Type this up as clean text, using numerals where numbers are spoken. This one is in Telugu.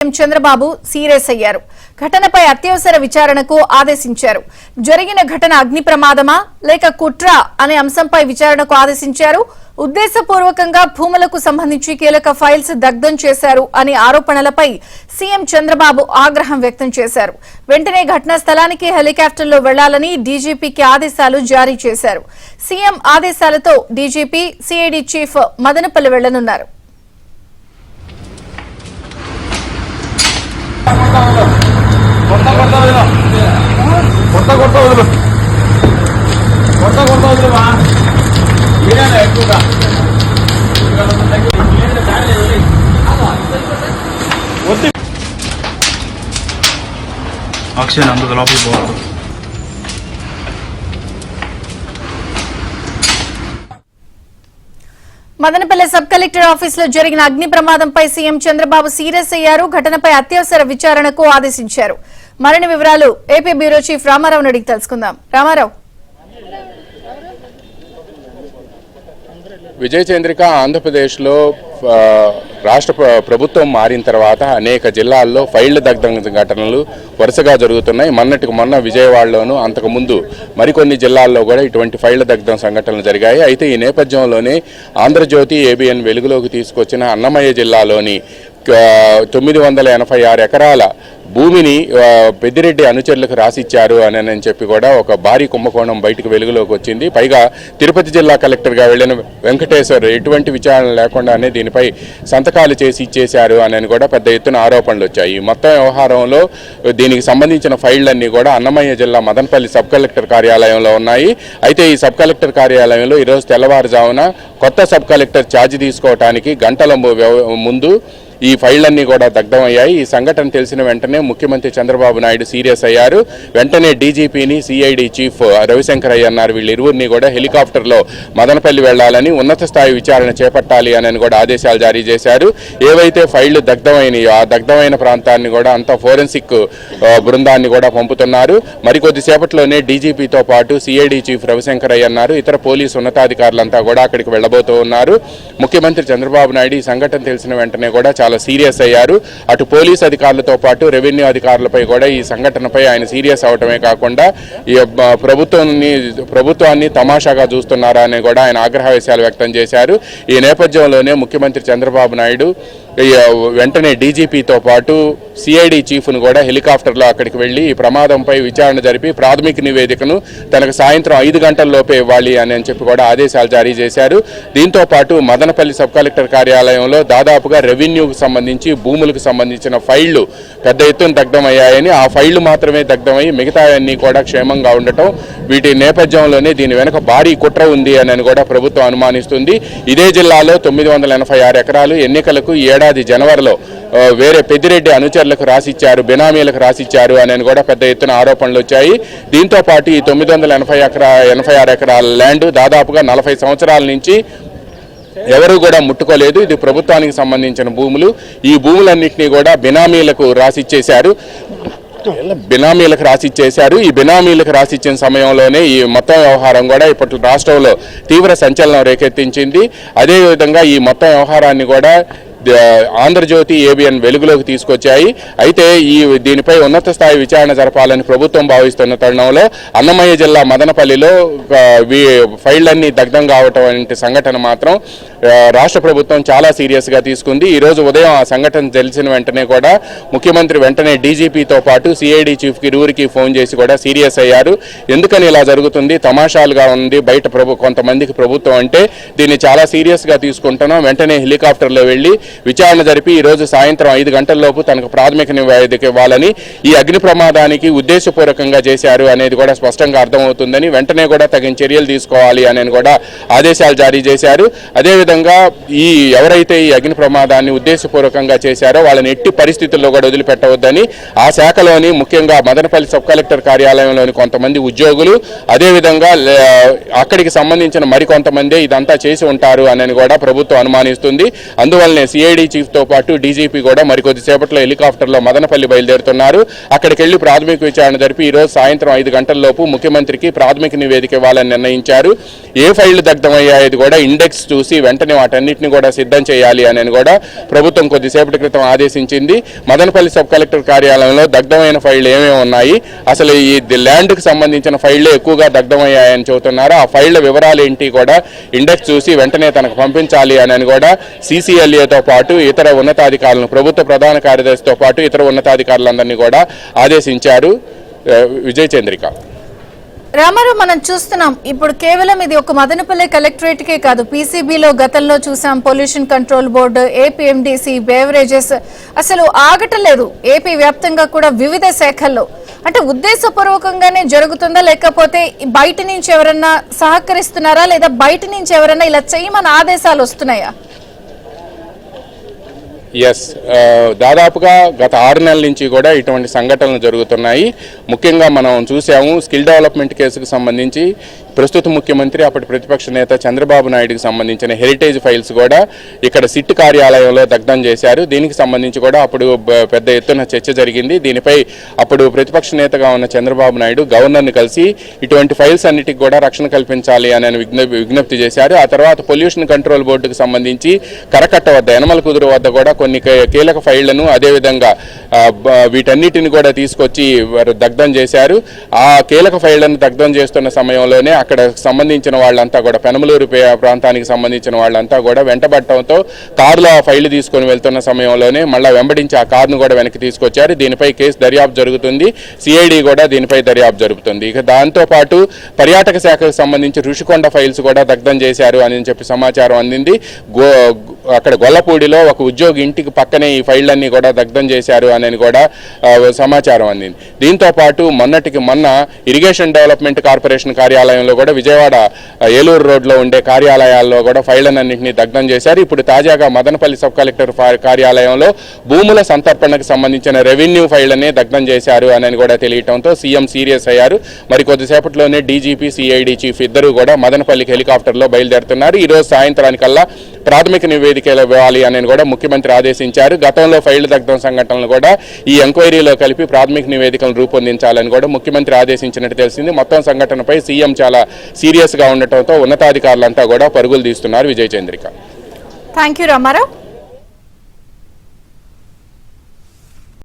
చంద్రబాబు సీరియస్ అయ్యారు. ఘటనపై అత్యవసర విచారణకు ఆదేశించారు. జరిగిన ఘటన అగ్ని ప్రమాదమా లేక కుట్ర అనే అంశంపై విచారణకు ఆదేశించారు. ఉద్దేశపూర్వకంగా భూములకు సంబంధించి కీలక ఫైల్స్ దగ్ధం చేశారు అనే ఆరోపణలపై సీఎం చంద్రబాబు ఆగ్రహం వ్యక్తం చేశారు. వెంటనే ఘటనా స్థలానికి హెలికాప్టర్లో వెళ్లాలని డీజీపీకి ఆదేశాలు జారీ చేశారు. సీఎం ఆదేశాలతో డీజీపీ సిఐడి చీఫ్ మదనపల్లి వెళ్లనున్నారు. అక్షయ్ అందుకు లోపలికి పోవద్దు. మదనపల్లి సబ్ కలెక్టర్ ఆఫీసులో జరిగిన అగ్ని ప్రమాదంపై సీఎం చంద్రబాబు సీరియస్ అయ్యారు. ఘటనపై అత్యవసర విచారణకు ఆదేశించారు. మరిన్ని వివరాలు ఏపీ బ్యూరో చీఫ్ రామారావు అడిగి తెలుసుకుందాం. రామారావు. విజయ చంద్రిక ఆంధ్రప్రదేశ్లో రాష్ట్ర ప్రభుత్వం మారిన తర్వాత అనేక జిల్లాల్లో ఫైళ్ల దగ్ధం ఘటనలు వరుసగా జరుగుతున్నాయి. మొన్న విజయవాడలోనూ అంతకుముందు మరికొన్ని జిల్లాల్లో కూడా ఇటువంటి ఫైళ్ల దగ్ధం సంఘటనలు జరిగాయి. అయితే ఈ నేపథ్యంలోనే ఆంధ్రజ్యోతి ఏబిఎన్ వెలుగులోకి తీసుకొచ్చిన అన్నమయ్య జిల్లాలోని 986 ఎకరాల భూమిని పెద్దిరెడ్డి అనుచరులకు రాసిచ్చారు అని చెప్పి కూడా ఒక భారీ కుంభకోణం బయటకు వెలుగులోకి వచ్చింది. పైగా తిరుపతి జిల్లా కలెక్టర్గా వెళ్లిన వెంకటేశ్వర్ ఎటువంటి విచారణ లేకుండానే దీనిపై సంతకాలు చేసి ఇచ్చేశారు అని కూడా పెద్ద ఎత్తున ఆరోపణలు వచ్చాయి. ఈ మొత్తం వ్యవహారంలో దీనికి సంబంధించిన ఫైళ్లన్నీ కూడా అన్నమయ్య జిల్లా మదనపల్లి సబ్ కలెక్టర్ కార్యాలయంలో ఉన్నాయి. అయితే ఈ సబ్ కలెక్టర్ కార్యాలయంలో ఈరోజు తెల్లవారుజామున కొత్త సబ్ కలెక్టర్ ఛార్జ్ తీసుకోవడానికి గంటల ముందు ఈ ఫైళ్లన్నీ కూడా దగ్ధమయ్యాయి. ఈ సంఘటన తెలిసిన వెంటనే ముఖ్యమంత్రి చంద్రబాబు నాయుడు సీరియస్ అయ్యారు. వెంటనే డీజీపీని సిఐడి చీఫ్ రవిశంకరయ్య అన్నారు. వీళ్ళిరువురిని కూడా హెలికాప్టర్లో మదనపల్లి వెళ్లాలని ఉన్నత స్థాయి విచారణ చేపట్టాలి అని కూడా ఆదేశాలు జారీ చేశారు. ఏవైతే ఫైళ్లు దగ్ధమైనయో ఆ దగ్ధమైన ప్రాంతాన్ని కూడా అంతా ఫోరెన్సిక్ బృందాన్ని కూడా పంపుతున్నారు. మరికొద్దిసేపట్లోనే డీజీపీతో పాటు సిఐడి చీఫ్ రవిశంకరయ్య అన్నారు. ఇతర పోలీసు ఉన్నతాధికారులంతా కూడా అక్కడికి వెళ్లబోతూ ఉన్నారు. ముఖ్యమంత్రి చంద్రబాబు నాయుడు ఈ సంఘటన తెలిసిన వెంటనే కూడా చాలా సీరియస్ అయ్యారు. అటు పోలీసు అధికారులతో పాటు రెవెన్యూ అధికారులపై కూడా ఈ సంఘటనపై ఆయన సీరియస్ అవటమే కాకుండా ఈ ప్రభుత్వాన్ని తమాషాగా చూస్తున్నారా అని కూడా ఆయన ఆగ్రహవేశాలు వ్యక్తం చేశారు. ఈ నేపథ్యంలోనే ముఖ్యమంత్రి చంద్రబాబు నాయుడు వెంటనే డీజీపీతో పాటు సిఐడి చీఫ్ను కూడా హెలికాప్టర్లో అక్కడికి వెళ్లి ఈ ప్రమాదంపై విచారణ జరిపి ప్రాథమిక నివేదికను తనకు సాయంత్రం 5 గంటల్లోపే ఇవ్వాలి అని చెప్పి కూడా ఆదేశాలు జారీ చేశారు. దీంతో పాటు మదనపల్లి సబ్ కలెక్టర్ కార్యాలయంలో దాదాపుగా రెవెన్యూకు సంబంధించి భూములకు సంబంధించిన ఫైళ్లు పెద్ద ఎత్తున దగ్ధమయ్యాయని, ఆ ఫైళ్లు మాత్రమే దగ్ధమై మిగతా అన్ని కూడా క్షేమంగా ఉండటం, వీటి నేపథ్యంలోనే దీని వెనుక భారీ కుట్ర ఉంది అని కూడా ప్రభుత్వం అనుమానిస్తుంది. ఇదే జిల్లాలో 986 ఎకరాలు ఎన్నికలకు ఏడాది జనవరిలో వేరే పెద్దిరెడ్డి అనుచరులకు రాసిచ్చారు, బినామీలకు రాసిచ్చారు అని కూడా పెద్ద ఎత్తున ఆరోపణలు వచ్చాయి. దీంతో పాటు ఈ 986 ఎకరాల ల్యాండ్ దాదాపుగా 40 సంవత్సరాల నుంచి ఎవరు కూడా ముట్టుకోలేదు. ఇది ప్రభుత్వానికి సంబంధించిన భూములు. ఈ భూములన్నింటినీ కూడా బినామీలకు రాసిచ్చేశారు. ఈ బినామీలకు రాసిచ్చిన సమయంలోనే ఈ మొత్తం వ్యవహారం కూడా ఇప్పటి రాష్ట్రంలో తీవ్ర సంచలనం రేకెత్తించింది. అదేవిధంగా ఈ మొత్తం వ్యవహారాన్ని కూడా ఆంధ్రజ్యోతి ఏబిఎన్ వెలుగులోకి తీసుకొచ్చాయి. అయితే దీనిపై ఉన్నత స్థాయి విచారణ జరపాలని ప్రభుత్వం భావిస్తున్న తరుణంలో అన్నమయ్య జిల్లా మదనపల్లిలో ఫైళ్లన్నీ దగ్ధం కావటం వంటి సంఘటన మాత్రం రాష్ట్ర ప్రభుత్వం చాలా సీరియస్గా తీసుకుంది. ఈరోజు ఉదయం ఆ సంఘటన తెలిసిన వెంటనే కూడా ముఖ్యమంత్రి వెంటనే డీజీపీతో పాటు సిఐడి చీఫ్కి ఇరువురికి ఫోన్ చేసి కూడా సీరియస్ అయ్యారు. ఎందుకని ఇలా జరుగుతుంది, తమాషాలుగా ఉంది బయట కొంతమందికి ప్రభుత్వం అంటే, దీన్ని చాలా సీరియస్గా తీసుకుంటున్నాం. వెంటనే హెలికాప్టర్లో వెళ్లి విచారణ జరిపి ఈరోజు సాయంత్రం 5 గంటల్లోపు తనకు ప్రాథమిక నివేదిక ఇవ్వాలని, ఈ అగ్ని ప్రమాదానికి ఉద్దేశపూర్వకంగా చేశారు అనేది కూడా స్పష్టంగా అర్థమవుతుందని, వెంటనే కూడా తగిన చర్యలు తీసుకోవాలి అని కూడా ఆదేశాలు జారీ చేశారు. అదేవిధంగా ఎవరైతే ఈ అగ్ని ప్రమాదాన్ని ఉద్దేశపూర్వకంగా చేశారో వాళ్ళని ఎట్టి పరిస్థితుల్లో కూడా వదిలిపెట్టవద్దని ఆ శాఖలోని ముఖ్యంగా మదనపల్లి సబ్ కలెక్టర్ కార్యాలయంలోని కొంతమంది ఉద్యోగులు, అదేవిధంగా అక్కడికి సంబంధించిన మరికొంతమంది ఇదంతా చేసి ఉంటారు అని కూడా ప్రభుత్వం అనుమానిస్తుంది. అందువల్లనే సిఐడి చీఫ్తో పాటు డీజీపీ కూడా మరికొద్దిసేపట్లో హెలికాప్టర్లో మదనపల్లి బయలుదేరుతున్నారు. అక్కడికి వెళ్లి ప్రాథమిక విచారణ జరిపి ఈరోజు సాయంత్రం 5 గంటల్లోపు ముఖ్యమంత్రికి ప్రాథమిక నివేదిక ఇవ్వాలని నిర్ణయించారు. ఏ ఫైళ్లు దగ్ధమయ్యాయది కూడా ఇండెక్స్ చూసి వెంటనే వెంటనే వాటన్నిటిని కూడా సిద్ధం చేయాలి అని కూడా ప్రభుత్వం కొద్దిసేపటి క్రితం ఆదేశించింది. మదనపల్లి సబ్ కలెక్టర్ కార్యాలయంలో దగ్ధమైన ఫైళ్లు ఏమేమి ఉన్నాయి, అసలు ఈ ల్యాండ్కి సంబంధించిన ఫైళ్లే ఎక్కువగా దగ్ధమయ్యాయని చెబుతున్నారు. ఆ ఫైళ్ల వివరాలు ఏంటి కూడా ఇండెక్స్ చూసి వెంటనే తనకు పంపించాలి అని కూడా CCLAతో పాటు ఇతర ఉన్నతాధికారులను, ప్రభుత్వ ప్రధాన కార్యదర్శితో పాటు ఇతర ఉన్నతాధికారులందరినీ కూడా ఆదేశించారు. విజయ్ చంద్రిక. రామారావు, మనం చూస్తున్నాం ఇప్పుడు కేవలం ఇది ఒక మదనపల్లి కలెక్టరేట్ కే కాదు, PCBలో గతంలో చూసాం, pollution control board, APMDC, beverages, అసలు ఆగటలేదు. ఏపీ వ్యాప్తంగా కూడా వివిధ శాఖల్లో. అంటే ఉద్దేశపూర్వకంగానే జరుగుతుందా, లేకపోతే బయట నుంచి ఎవరన్నా సహకరిస్తున్నారా, లేదా బయట నుంచి ఎవరన్నా ఇలా చేయమని ఆదేశాలు వస్తున్నాయా? ఎస్, దాదాపుగా గత 6 నెలల నుంచి కూడా ఇటువంటి సంఘటనలు జరుగుతున్నాయి. ముఖ్యంగా మనం చూసాము, స్కిల్ డెవలప్మెంట్ కేసుకు సంబంధించి ప్రస్తుత ముఖ్యమంత్రి, అప్పటి ప్రతిపక్ష నేత చంద్రబాబు నాయుడుకి సంబంధించిన హెరిటేజ్ ఫైల్స్ కూడా ఇక్కడ సిట్ కార్యాలయంలో దగ్ధం చేశారు. దీనికి సంబంధించి కూడా అప్పుడు పెద్ద ఎత్తున చర్చ జరిగింది. దీనిపై అప్పుడు ప్రతిపక్ష నేతగా ఉన్న చంద్రబాబు నాయుడు గవర్నర్ని కలిసి ఇటువంటి ఫైల్స్ అన్నిటికి కూడా రక్షణ కల్పించాలి అని విజ్ఞప్తి చేశారు. ఆ తర్వాత పొల్యూషన్ కంట్రోల్ బోర్డుకు సంబంధించి కరకట్ట వద్ద, యనమల కుదురు వద్ద కూడా కొన్ని కీలక ఫైళ్లను, అదేవిధంగా వీటన్నిటిని కూడా తీసుకొచ్చి దగ్ధం చేశారు. ఆ కీలక ఫైళ్లను దగ్ధం చేస్తున్న సమయంలోనే అక్కడ సంబంధించిన వాళ్ళంతా కూడా, పెనమలూరు ప్రాంతానికి సంబంధించిన వాళ్ళంతా కూడా వెంటబడటంతో కారులో ఆ ఫైళ్లు తీసుకొని వెళ్తున్న సమయంలోనే మళ్ళీ వెంబడించి ఆ కారును కూడా వెనక్కి తీసుకొచ్చారు. దీనిపై కేసు దర్యాప్తు జరుగుతుంది. CID కూడా దీనిపై దర్యాప్తు జరుగుతుంది. ఇక దాంతోపాటు పర్యాటక శాఖకు సంబంధించి ఋషికొండ ఫైల్స్ కూడా దగ్ధం చేశారు అని చెప్పి సమాచారం అందింది. అక్కడ గొల్లపూడిలో ఒక ఉద్యోగి ఇంటికి పక్కనే ఈ ఫైళ్లన్నీ కూడా దగ్ధం చేశారు అని కూడా సమాచారం అందింది. దీంతో పాటు మొన్నటికి మొన్న ఇరిగేషన్ డెవలప్మెంట్ కార్పొరేషన్ కార్యాలయంలో కూడా, విజయవాడ ఏలూరు రోడ్లో ఉండే కార్యాలయాల్లో కూడా ఫైళ్లన్నింటినీ దగ్ధం చేశారు. ఇప్పుడు తాజాగా మదనపల్లి సబ్ కలెక్టర్ కార్యాలయంలో భూముల సంతర్పణకు సంబంధించిన రెవెన్యూ ఫైళ్లనే దగ్ధం చేశారు అని కూడా తెలియటంతో సీఎం సీరియస్ అయ్యారు. మరి కొద్దిసేపట్లోనే DGP, CID చీఫ్ ఇద్దరు కూడా మదనపల్లికి హెలికాప్టర్లో బయలుదేరుతున్నారు. ఈరోజు సాయంత్రానికల్లా ప్రాథమిక నివేదికలు ఇవ్వాలి అని కూడా ముఖ్యమంత్రి ఆదేశించారు. గతంలో ఫైళ్ల దగ్ధం సంఘటనలు కూడా ఈ ఎంక్వైరీలో కలిపి ప్రాథమిక నివేదికలను రూపొందించాలని కూడా ముఖ్యమంత్రి ఆదేశించినట్టు తెలిసింది. మొత్తం సంఘటనపై సీఎం చాలా సీరియస్గా ఉండటంతో ఉన్నతాధికారులంతా కూడా పరుగులు తీస్తున్నారు. విజయ్ చంద్రిక. Thank you Ramarao.